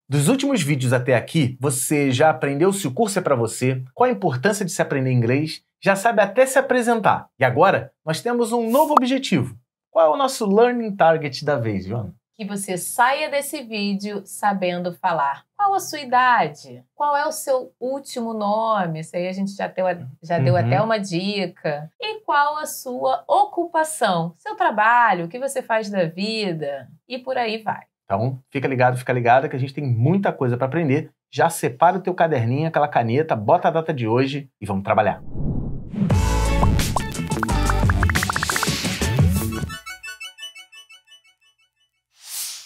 Dos últimos vídeos até aqui, você já aprendeu se o curso é para você, qual a importância de se aprender inglês, já sabe até se apresentar. E agora, nós temos um novo objetivo. Qual é o nosso Learning Target da vez, Joana? Que você saia desse vídeo sabendo falar. Qual a sua idade? Qual é o seu último nome? Isso aí a gente já deu até uma dica. E qual a sua ocupação? Seu trabalho, o que você faz da vida? E por aí vai. Então, fica ligada que a gente tem muita coisa para aprender. Já separa o teu caderninho, aquela caneta, bota a data de hoje e vamos trabalhar.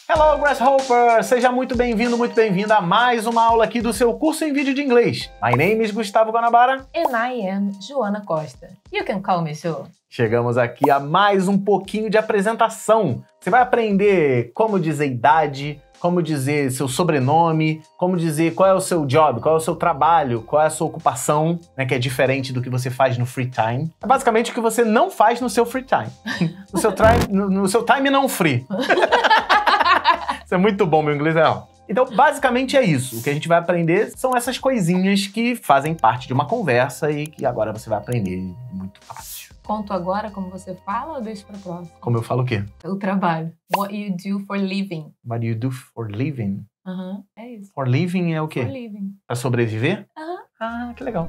Hello, Grasshopper! Seja muito bem-vindo, muito bem-vinda a mais uma aula aqui do seu curso em vídeo de inglês. My name is Gustavo Guanabara. And I am Joana Costa. You can call me Jo. Chegamos aqui a mais um pouquinho de apresentação. Você vai aprender como dizer idade, como dizer seu sobrenome, como dizer qual é o seu job, qual é o seu trabalho, qual é a sua ocupação, né, que é diferente do que você faz no free time. É basicamente o que você não faz no seu free time. No seu time não free. Isso é muito bom, meu inglês é ó. Então, basicamente é isso. O que a gente vai aprender são essas coisinhas que fazem parte de uma conversa e que agora você vai aprender muito fácil. Conto agora como você fala ou deixa para próximo? Como eu falo o quê? O trabalho. What you do for living. What you do for living? É isso. For living é o quê? For living. Para sobreviver? Ah, que legal.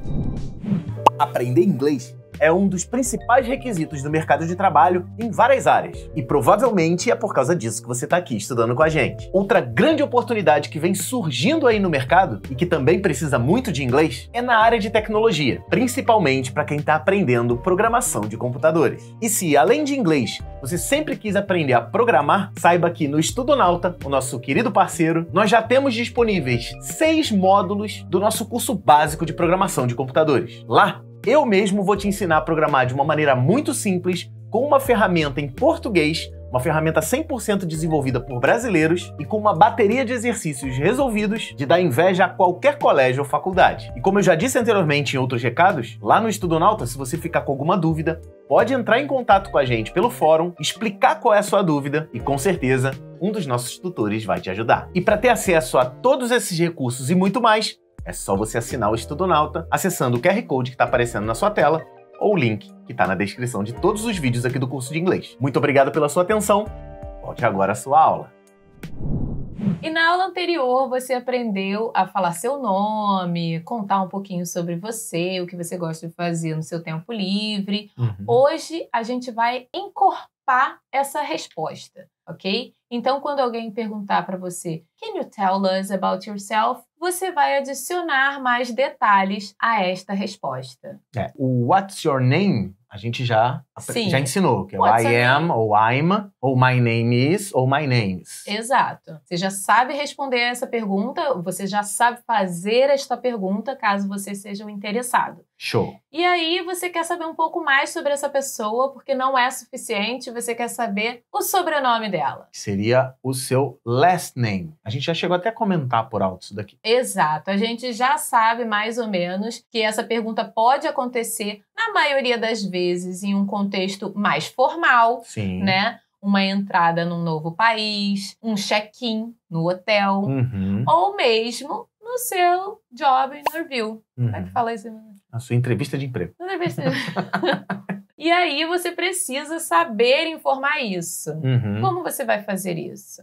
Aprender inglês é um dos principais requisitos do mercado de trabalho em várias áreas. E provavelmente é por causa disso que você está aqui estudando com a gente. Outra grande oportunidade que vem surgindo aí no mercado e que também precisa muito de inglês é na área de tecnologia, principalmente para quem está aprendendo programação de computadores. E se, além de inglês, você sempre quis aprender a programar, saiba que no Estudonauta, o nosso querido parceiro, nós já temos disponíveis 6 módulos do nosso curso básico de programação de computadores. Lá, eu mesmo vou te ensinar a programar de uma maneira muito simples, com uma ferramenta em português, uma ferramenta 100% desenvolvida por brasileiros e com uma bateria de exercícios resolvidos de dar inveja a qualquer colégio ou faculdade. E como eu já disse anteriormente em outros recados, lá no Estudonauta, se você ficar com alguma dúvida, pode entrar em contato com a gente pelo fórum, explicar qual é a sua dúvida e, com certeza, um dos nossos tutores vai te ajudar. E para ter acesso a todos esses recursos e muito mais, é só você assinar o Estudonauta acessando o QR Code que está aparecendo na sua tela ou o link que está na descrição de todos os vídeos aqui do curso de inglês. Muito obrigado pela sua atenção. Volte agora à sua aula. E na aula anterior você aprendeu a falar seu nome, contar um pouquinho sobre você, o que você gosta de fazer no seu tempo livre. Hoje a gente vai encorpar essa resposta, ok? Então, quando alguém perguntar para você, "Can you tell us about yourself?", você vai adicionar mais detalhes a esta resposta. O What's your name? A gente já ensinou, que é o I am, ou I'm, ou my name is, ou my names. Exato. Você já sabe responder essa pergunta, você já sabe fazer esta pergunta caso você seja um interessado. Show. E aí você quer saber um pouco mais sobre essa pessoa, porque não é suficiente, você quer saber o sobrenome dela. Seria o seu last name. A gente já chegou até a comentar por alto isso daqui. Exato. A gente já sabe mais ou menos que essa pergunta pode acontecer, na maioria das vezes, em um contexto mais formal, né? Uma entrada num novo país, um check-in no hotel, ou mesmo no seu job interview. Como é que fala isso? A sua entrevista de emprego. Entrevista de E aí você precisa saber informar isso. Como você vai fazer isso?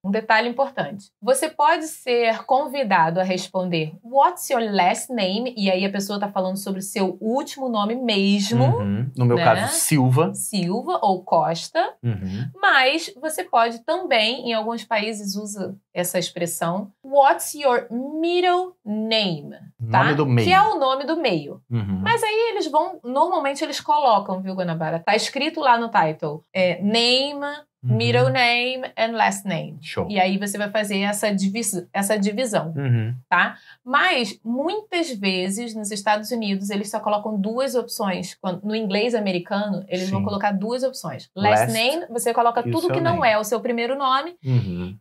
Um detalhe importante. Você pode ser convidado a responder What's your last name? E aí a pessoa está falando sobre o seu último nome mesmo. No meu caso, Silva. Silva ou Costa. Mas você pode também, em alguns países usa essa expressão, What's your middle name? Tá? Nome do meio. Que é o nome do meio. Mas aí eles vão, normalmente eles colocam, viu, Guanabara? Tá escrito lá no title. Name, middle name and last name. Show. E aí você vai fazer essa divisão, tá? Mas, muitas vezes, nos Estados Unidos, eles só colocam 2 opções. No inglês americano, eles vão colocar 2 opções. Last name, você coloca tudo que não é o seu primeiro nome.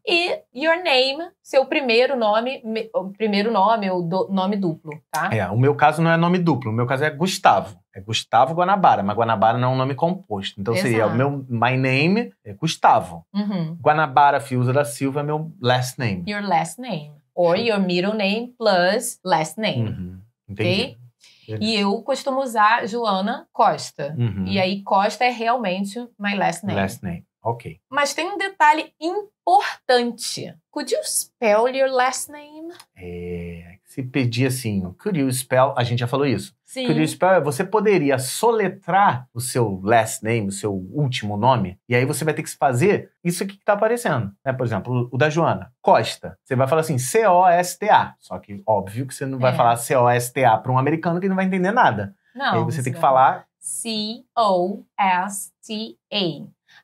E your name, seu primeiro nome ou nome duplo, tá? O meu caso não é nome duplo. O meu caso é Gustavo. É Gustavo Guanabara, mas Guanabara não é um nome composto. Então seria o meu my name é Gustavo. Guanabara Fiuza da Silva é meu last name. Your last name. Or your middle name plus last name. Entendi. Ok? E eu costumo usar Joana Costa. E aí Costa é realmente my last name. Last name. Ok. Mas tem um detalhe importante. Could you spell your last name? Se pedir assim, could you spell, a gente já falou isso. Sim. Could you spell, você poderia soletrar o seu last name, o seu último nome, e aí você vai ter que fazer isso aqui que tá aparecendo. Né? Por exemplo, o da Joana, Costa. Você vai falar assim, C-O-S-T-A. Só que, óbvio que você não vai falar C-O-S-T-A para um americano que não vai entender nada. Não. E aí você tem que falar C-O-S-T-A.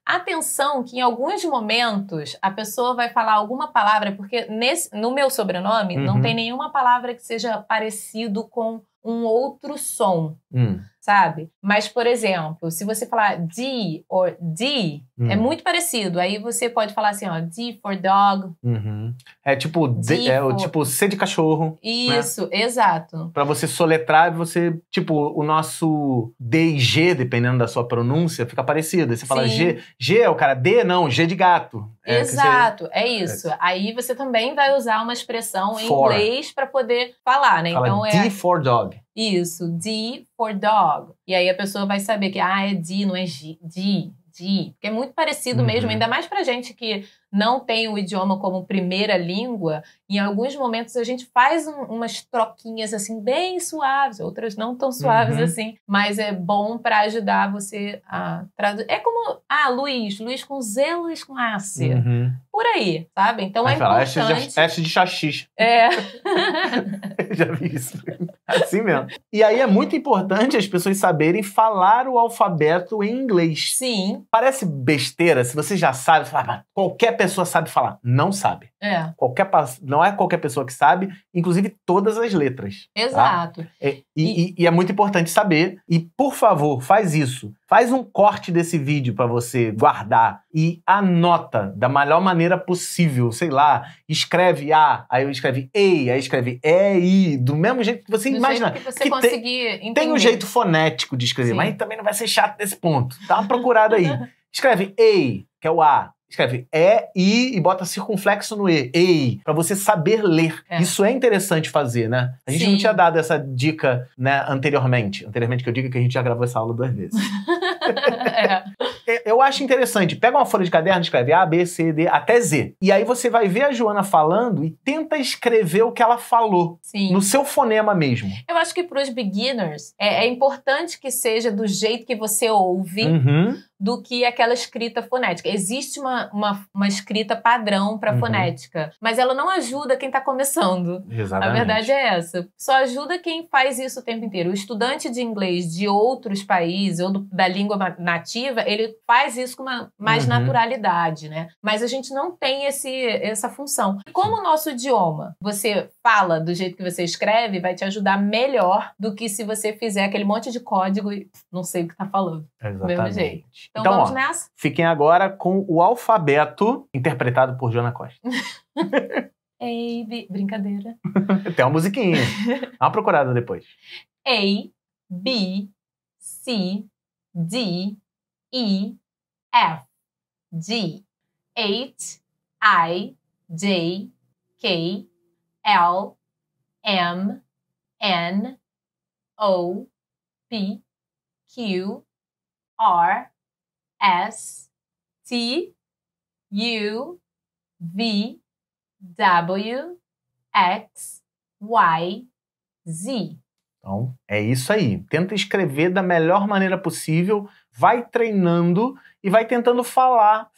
Atenção que em alguns momentos a pessoa vai falar alguma palavra, porque no meu sobrenome não tem nenhuma palavra que seja parecido com um outro som, sabe? Mas, por exemplo, se você falar D ou D, é muito parecido. Aí você pode falar assim, ó, D for dog. É tipo, tipo C de cachorro. Isso, né? Exato. Pra você soletrar, você, tipo, o nosso D e G, dependendo da sua pronúncia, fica parecido. Aí você fala G é o cara, D não, G de gato. Exato, é isso. Aí você também vai usar uma expressão em inglês pra poder falar, né? Fala então D for dog. Isso, D for dog. E aí a pessoa vai saber que, é D, não é G, D. Porque é muito parecido mesmo, ainda mais pra gente que não tem o idioma como primeira língua. Em alguns momentos a gente faz umas troquinhas assim bem suaves, outras não tão suaves assim, mas é bom pra ajudar você a traduzir. É como, Luiz com Z, Luiz com AC. Por aí, sabe? Então é importante. S de xaxix. Já vi isso. Assim mesmo. E aí é muito importante as pessoas saberem falar o alfabeto em inglês. Sim. Parece besteira, se você já sabe, qualquer pessoa sabe falar. Não sabe. Não é qualquer pessoa que sabe, inclusive todas as letras. Exato. Tá? E é muito importante saber. E, por favor, faz isso. Faz um corte desse vídeo para você guardar e anota da melhor maneira possível. Sei lá, escreve A, aí escreve EI, aí escreve EI, do mesmo jeito que você imagina. Jeito que você conseguir entender. Tem um jeito fonético de escrever, mas também não vai ser chato nesse ponto. Dá uma procurada aí. Escreve EI, que é o A. Escreve E-I e bota circunflexo no E. EI, pra você saber ler. Isso é interessante fazer, né? A gente não tinha dado essa dica, né, anteriormente. Anteriormente que eu digo que a gente já gravou essa aula 2 vezes. Eu acho interessante. Pega uma folha de caderno, escreve A, B, C, D, até Z. E aí você vai ver a Joana falando e tenta escrever o que ela falou. No seu fonema mesmo. Eu acho que para os beginners é importante que seja do jeito que você ouve do que aquela escrita fonética. Existe uma escrita padrão para fonética, mas ela não ajuda quem está começando. Exatamente. A verdade é essa. Só ajuda quem faz isso o tempo inteiro. O estudante de inglês de outros países ou da língua nativa, ele faz isso com mais naturalidade, né? Mas a gente não tem essa função. Como o nosso idioma, você fala do jeito que você escreve, vai te ajudar melhor do que se você fizer aquele monte de código e não sei o que tá falando. Exatamente. Do mesmo jeito. Então vamos nessa? Fiquem agora com o alfabeto interpretado por Joana Costa. Brincadeira. Tem uma musiquinha. Dá uma procurada depois. A, B, C, D, E, F, G, H, I, J, K, L, M, N, O, P, Q, R, S, T, U, V, W, X, Y, Z. Então, é isso aí. Tenta escrever da melhor maneira possível, vai treinando e vai tentando falar,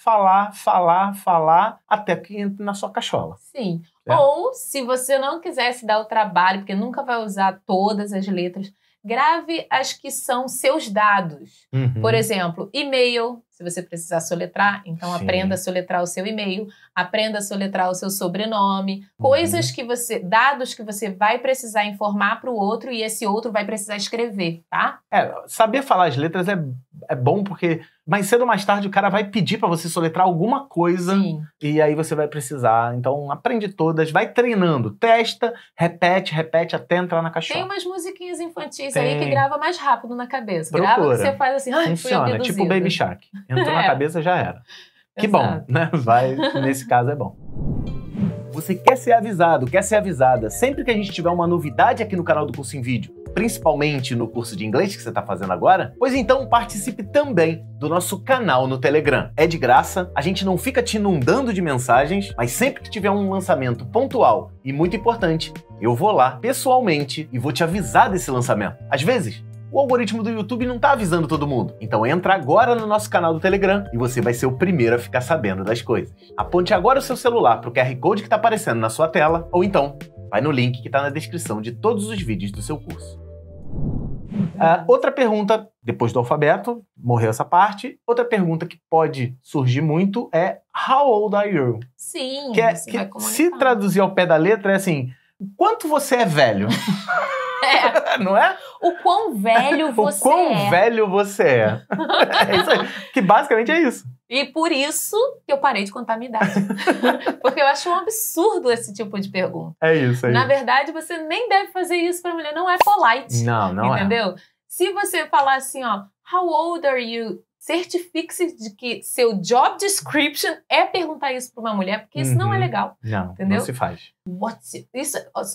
até que entre na sua cachola. Sim. Ou, se você não quiser se dar o trabalho, porque nunca vai usar todas as letras, grave as que são seus dados. Por exemplo, e-mail, se você precisar soletrar, então aprenda a soletrar o seu e-mail, aprenda a soletrar o seu sobrenome, coisas que dados que você vai precisar informar para o outro e esse outro vai precisar escrever, tá? Saber falar as letras é é bom porque mais cedo ou mais tarde o cara vai pedir pra você soletrar alguma coisa. Sim. E aí você vai precisar. Então aprende todas, vai treinando, testa, repete até entrar na caixola. Tem umas musiquinhas infantis aí que grava mais rápido na cabeça. Procura. Grava que você faz assim, ai, fui Funciona, abduzido. tipo Baby Shark. Entrou na cabeça, já era. Que bom, né? Nesse caso é bom. Você quer ser avisado, quer ser avisada sempre que a gente tiver uma novidade aqui no canal do Curso em Vídeo, principalmente no curso de inglês que você está fazendo agora? Pois então participe também do nosso canal no Telegram. É de graça, a gente não fica te inundando de mensagens, mas sempre que tiver um lançamento pontual e muito importante, eu vou lá pessoalmente e vou te avisar desse lançamento. Às vezes, o algoritmo do YouTube não tá avisando todo mundo. Então entra agora no nosso canal do Telegram e você vai ser o primeiro a ficar sabendo das coisas. Aponte agora o seu celular pro QR Code que tá aparecendo na sua tela, ou então vai no link que tá na descrição de todos os vídeos do seu curso. Outra pergunta, depois do alfabeto, morreu essa parte. Outra pergunta que pode surgir muito é How old are you? Sim, que se traduzir ao pé da letra é assim, quanto você é velho? Não é? O quão velho você O quão velho você é. É isso aí. Que basicamente é isso. E por isso que eu parei de contar a minha idade. Porque eu acho um absurdo esse tipo de pergunta. É isso aí. Na verdade, você nem deve fazer isso pra mulher. Não é polite. Não entendeu? Se você falar assim, ó, how old are you? Certifique-se de que seu job description é perguntar isso pra uma mulher, porque isso não é legal. Não, entendeu? Não se faz.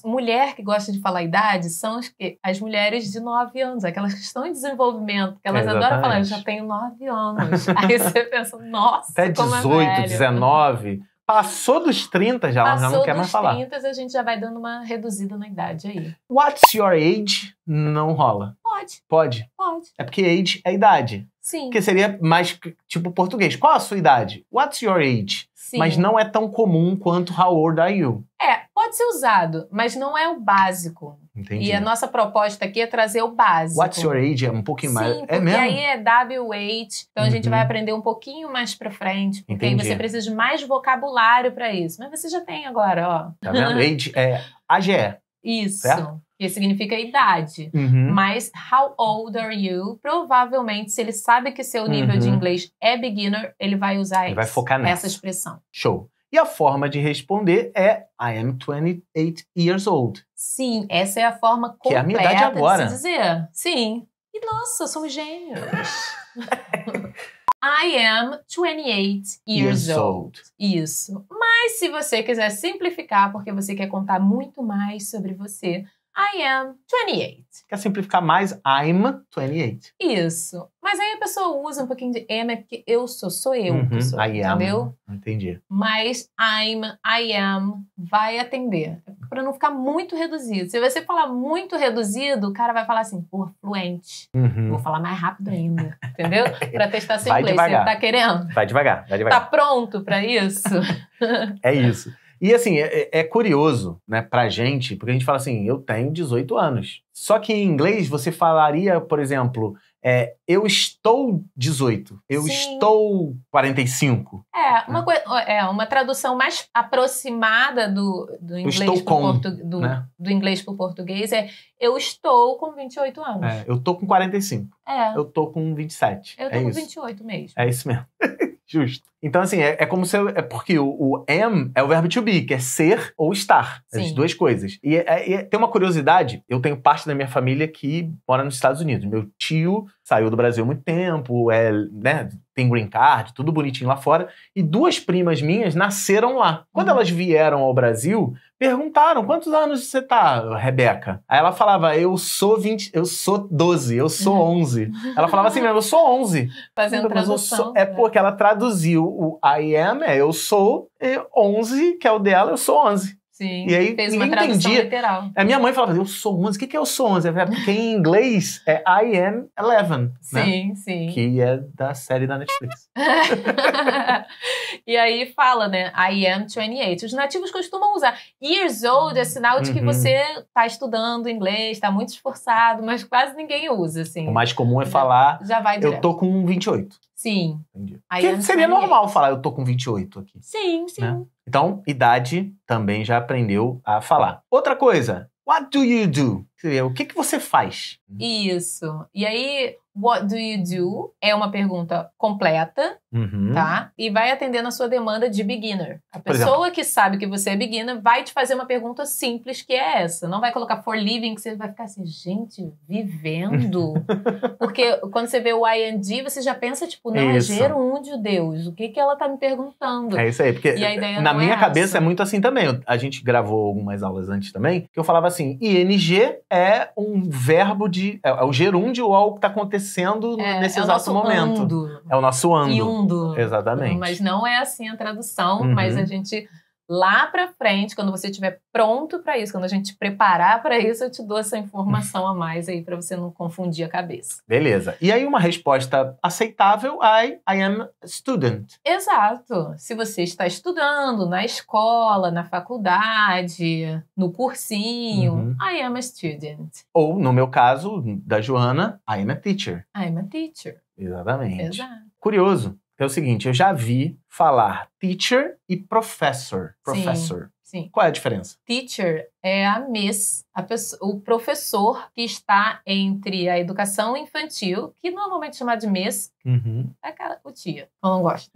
Mulher que gosta de falar idade são as mulheres de 9 anos, aquelas que estão em desenvolvimento, que elas adoram falar, eu já tenho 9 anos. Aí você pensa, nossa, até 18, 19, passou dos 30 já não quer mais falar. Passou dos 30, a gente já vai dando uma reduzida na idade aí. What's your age? Não rola. Pode. É porque age é idade. Sim. Que seria mais tipo português. Qual a sua idade? What's your age? Sim. Mas não é tão comum quanto how old are you? Pode ser usado, mas não é o básico. Entendi. E a nossa proposta aqui é trazer o básico. What's your age é um pouquinho mais... Sim, é mesmo? E aí é WH, então a gente vai aprender um pouquinho mais pra frente, porque aí você precisa de mais vocabulário pra isso. Mas você já tem agora, ó. Tá vendo? Age é AGE. Isso. Certo? Que significa idade. Mas how old are you? Provavelmente, se ele sabe que seu nível de inglês é beginner, ele vai usar vai focar essa expressão. Show. E a forma de responder é I am 28 years old. Sim, essa é a forma completa que é a minha idade agora. de se dizer. Sim. E nossa, somos gênios. I am 28 years old. Isso. Mas se você quiser simplificar, porque você quer contar muito mais sobre você, I am 28. Quer simplificar mais? I'm 28. Isso. Mas aí a pessoa usa um pouquinho de am, porque eu sou eu. Pessoa, I am. Entendeu? Entendi. Mas I am vai atender. Pra não ficar muito reduzido. Se você falar muito reduzido, o cara vai falar assim, pô, fluente. Vou falar mais rápido ainda. Entendeu? Pra testar seu inglês. Você tá querendo? Vai devagar. Tá pronto pra isso? É isso. E assim, é curioso, né, pra gente, porque a gente fala assim, eu tenho 18 anos. Só que em inglês você falaria, por exemplo, eu estou 18, eu estou 45. Uma tradução mais aproximada do inglês do inglês pro português é eu estou com 28 anos. Eu tô com 45. Eu tô com 27. Eu tô com 28 mesmo. É isso mesmo. Justo. Então, assim, é como se... É porque o am é o verbo to be, que é ser ou estar. As duas coisas. E tem uma curiosidade. Eu tenho parte da minha família que mora nos Estados Unidos. Meu tio saiu do Brasil há muito tempo, né, tem green card, tudo bonitinho lá fora. E 2 primas minhas nasceram lá. Quando elas vieram ao Brasil, perguntaram, quantos anos você tá, Rebeca? Aí ela falava, eu sou 12, eu sou 11. Ela falava assim mesmo, eu sou 11. Fazendo tradução. É porque ela traduziu o I am, eu sou, e 11, que é o dela, eu sou 11. Sim, e aí, fez uma tradução literal. A minha mãe falava, eu sou 11, o que é eu sou 11? Porque em inglês é I am 11, sim, né? Sim. Que é da série da Netflix. E aí fala, né, I am 28. Os nativos costumam usar. Years old é sinal de que você tá estudando inglês, tá muito esforçado, mas quase ninguém usa, assim. O mais comum é falar, já vai direto. Eu tô com 28. Sim. Entendi. Que seria normal falar, eu tô com 28 aqui. Sim. Né? Então, idade também já aprendeu a falar. Outra coisa, what do you do? O que você faz? Isso. E aí, what do you do? É uma pergunta completa, tá? E vai atendendo a sua demanda de beginner. A pessoa que sabe que você é beginner vai te fazer uma pergunta simples, que é essa. Não vai colocar for living, que você vai ficar assim, gente, vivendo? Porque quando você vê o ing, você já pensa, tipo, não, é gerúndio, Deus. O que ela tá me perguntando? É isso aí, porque e a ideia na minha cabeça essa. é muito assim também. A gente gravou algumas aulas antes também, que eu falava assim, ing é um verbo de... É o gerúndio ou algo que tá acontecendo nesse exato momento. Ando. É o nosso ando. Iundo. Exatamente. Mas não é assim a tradução, mas a gente... Lá pra frente, quando você estiver pronto pra isso, quando a gente preparar pra isso, eu te dou essa informação a mais aí pra você não confundir a cabeça. Beleza. E aí uma resposta aceitável, I am a student. Exato. Se você está estudando na escola, na faculdade, no cursinho, I am a student. Ou, no meu caso, da Joana, I am a teacher. I am a teacher. Exatamente. Exato. Curioso. É o seguinte, eu já vi falar teacher e professor. Professor. Sim. Qual é a diferença? Teacher é a miss, o professor que está entre a educação infantil, que normalmente é chamada de miss, é o tia, eu não gosto.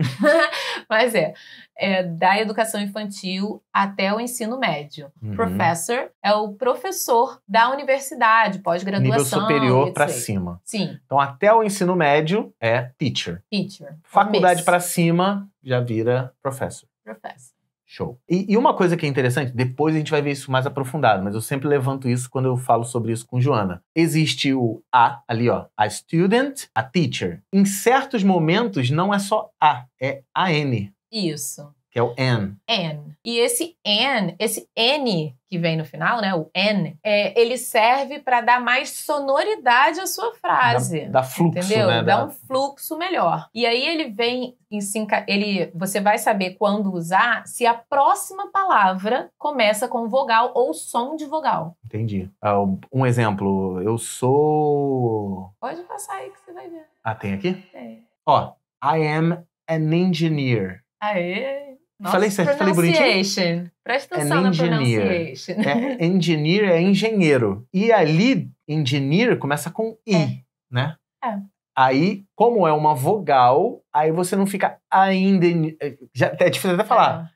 Mas é da educação infantil até o ensino médio. Professor é o professor da universidade, pós-graduação. Nível superior para cima. Sim. Então, até o ensino médio é teacher. Teacher. Faculdade para cima já vira professor. Professor. Show. E uma coisa que é interessante, depois a gente vai ver isso mais aprofundado, mas eu sempre levanto isso quando eu falo sobre isso com Joana. Existe o a ali, ó, a student, a teacher. Em certos momentos não é só a, é an. Isso. Que é o an. N. E esse N que vem no final, né, o N, ele serve para dar mais sonoridade à sua frase. Dá fluxo, entendeu? né? Dá um fluxo melhor. E aí ele vem, você vai saber quando usar se a próxima palavra começa com vogal ou som de vogal. Entendi. Um exemplo, eu sou... Pode passar aí que você vai ver. Ah, tem aqui? Tem. Ó, I am an engineer. Aê! Nossa, falei bonitinho? Presta atenção na pronunciation. Engineer é engenheiro. E ali, engineer começa com I, né? Aí, como é uma vogal, aí você não fica ainda... Já é difícil até falar.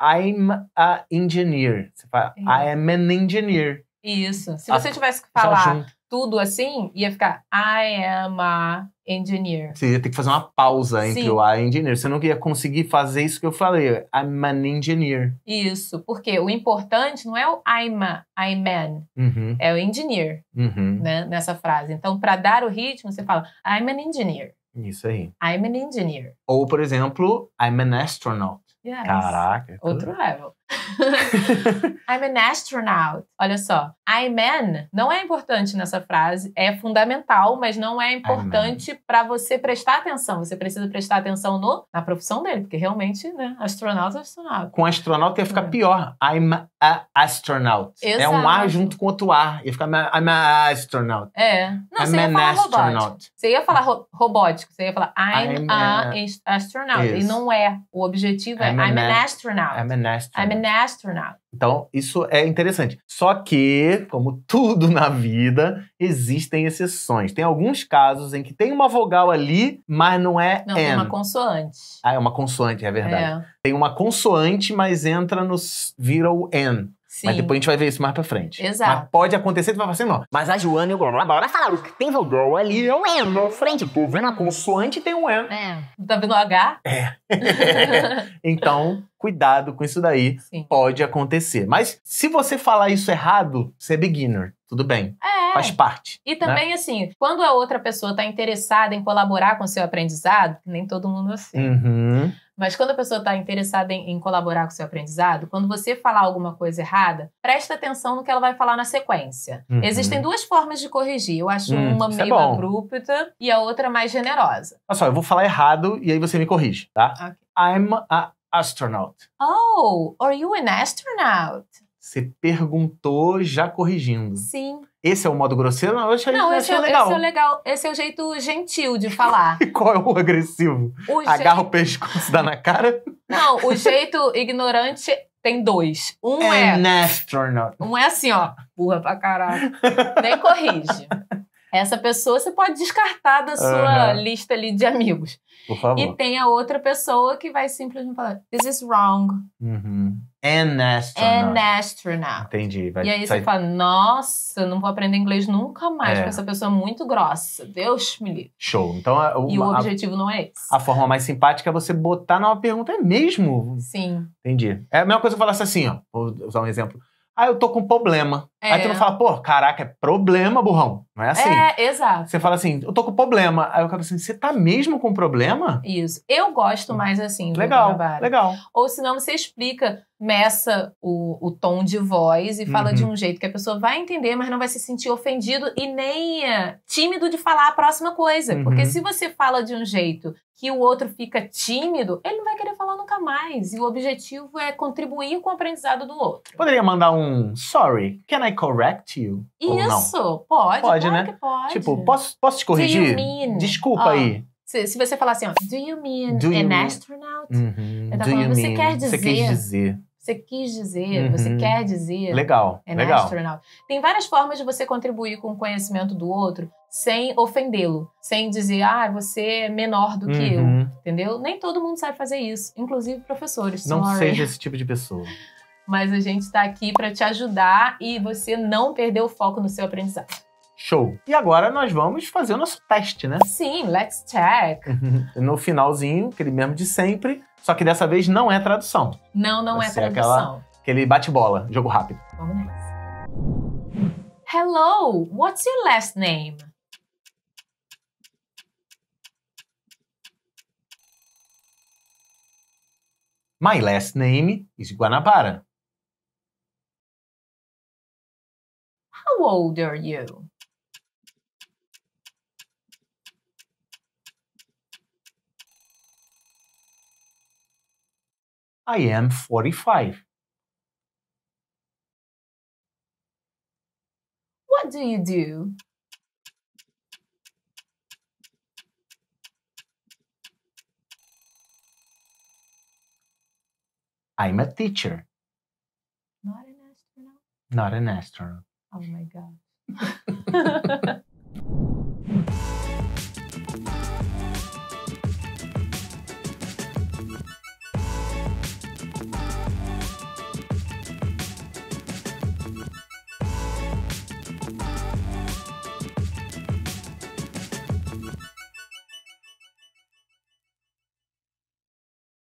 I'm a engineer. Você fala, I am an engineer. Isso. Se você tivesse que falar tudo assim, ia ficar I am a engineer. Você ia ter que fazer uma pausa entre o a e engineer. Você não ia conseguir fazer isso que eu falei. I'm an engineer. Isso. Porque o importante não é o I'm an, é o engineer, né, nessa frase. Então, para dar o ritmo, você fala I'm an engineer. Isso aí. I'm an engineer. Ou, por exemplo, I'm an astronaut. Yes. Caraca. Outro level. I'm an astronaut. Olha só. I'm an não é importante nessa frase. É fundamental, mas não é importante para você prestar atenção. Você precisa prestar atenção na profissão dele. Porque realmente, né? Astronauta é astronauta. Com astronauta ia ficar pior. I'm a astronaut. Exato. É um A junto com outro A. Ia ficar I'm a astronaut. Não, você ia falar robótico. Você ia falar robótico. Você ia falar I'm a astronaut. E não é. O objetivo é I'm an astronaut. I'm an astronaut. I'm an astronaut. Então, isso é interessante. Só que, como tudo na vida, existem exceções. Tem alguns casos em que tem uma vogal ali, mas não é Não, tem uma consoante. Ah, é uma consoante, é verdade. Tem uma consoante, mas vira o N. Sim. Mas depois a gente vai ver isso mais pra frente. Exato. Mas pode acontecer, tu vai falar assim, não. Mas a Joana e o Bruno agora falaram que tem vogal ali, é o N na frente. Tô vendo a consoante e tem um N. Tá vendo o H? Então, cuidado com isso daí. Sim. Pode acontecer. Mas se você falar isso errado, você é beginner. Tudo bem. Faz parte. E também, né? Assim, quando a outra pessoa está interessada em colaborar com o seu aprendizado, nem todo mundo é assim. Mas quando a pessoa está interessada em colaborar com o seu aprendizado, quando você falar alguma coisa errada, presta atenção no que ela vai falar na sequência. Existem duas formas de corrigir. Eu acho uma meio abrupta e a outra mais generosa. Olha só, eu vou falar errado e aí você me corrige, tá? Okay. I'm a astronaut. Oh, are you an astronaut? Você perguntou já corrigindo. Sim. Esse é o modo grosseiro? Não, esse é legal. Esse é o jeito gentil de falar. E qual é o agressivo? Agarra o pescoço, dá na cara? Não, o jeito ignorante tem dois. An astronaut. Um é assim, ó. Burra pra caralho. Nem corrige. Essa pessoa você pode descartar da sua lista ali de amigos. Por favor. E tem a outra pessoa que vai simplesmente falar, this is wrong. An astronaut. An astronaut. Entendi. E aí você fala, nossa, eu não vou aprender inglês nunca mais, porque essa pessoa é muito grossa. Deus me livre. Show. Então, e o objetivo não é esse. A forma mais simpática é você botar numa pergunta, é mesmo? Sim. Entendi. É a mesma coisa que eu falasse assim, ó. Vou usar um exemplo. Ah, eu tô com problema. Aí tu não fala, pô, caraca, é problema, burrão. Não é assim. Exato. Você fala assim, eu tô com problema. Aí eu falo assim, você tá mesmo com problema? Isso. Eu gosto mais assim. Legal. Ou senão você explica, meça o tom de voz e fala de um jeito que a pessoa vai entender, mas não vai se sentir ofendido e nem tímido de falar a próxima coisa. Porque se você fala de um jeito que o outro fica tímido, ele não vai querer falar nunca mais. E o objetivo é contribuir com o aprendizado do outro. Poderia mandar um sorry, can I correct you? Isso, ou não? pode, né? Que pode. Tipo, posso te corrigir? Do you mean? Desculpa aí. Se você falar assim, ó, do you mean an astronaut? Ele tá falando, você quer dizer. Você quis dizer. Você quis dizer, você quer dizer. Legal. Astronaut. Tem várias formas de você contribuir com o conhecimento do outro sem ofendê-lo. Sem dizer, você é menor do que eu. Entendeu? Nem todo mundo sabe fazer isso. Inclusive professores. Não seja esse tipo de pessoa. Mas a gente tá aqui para te ajudar e você não perder o foco no seu aprendizado. Show! E agora nós vamos fazer o nosso teste, né? Sim, let's check. No finalzinho, aquele mesmo de sempre, só que dessa vez não é tradução. Não é tradução. Aquele bate-bola, jogo rápido. Vamos nessa. Hello, what's your last name? My last name is Guanabara. How old are you? I am 45. What do you do? I'm a teacher. Not an astronaut? Not an astronaut. Oh my God.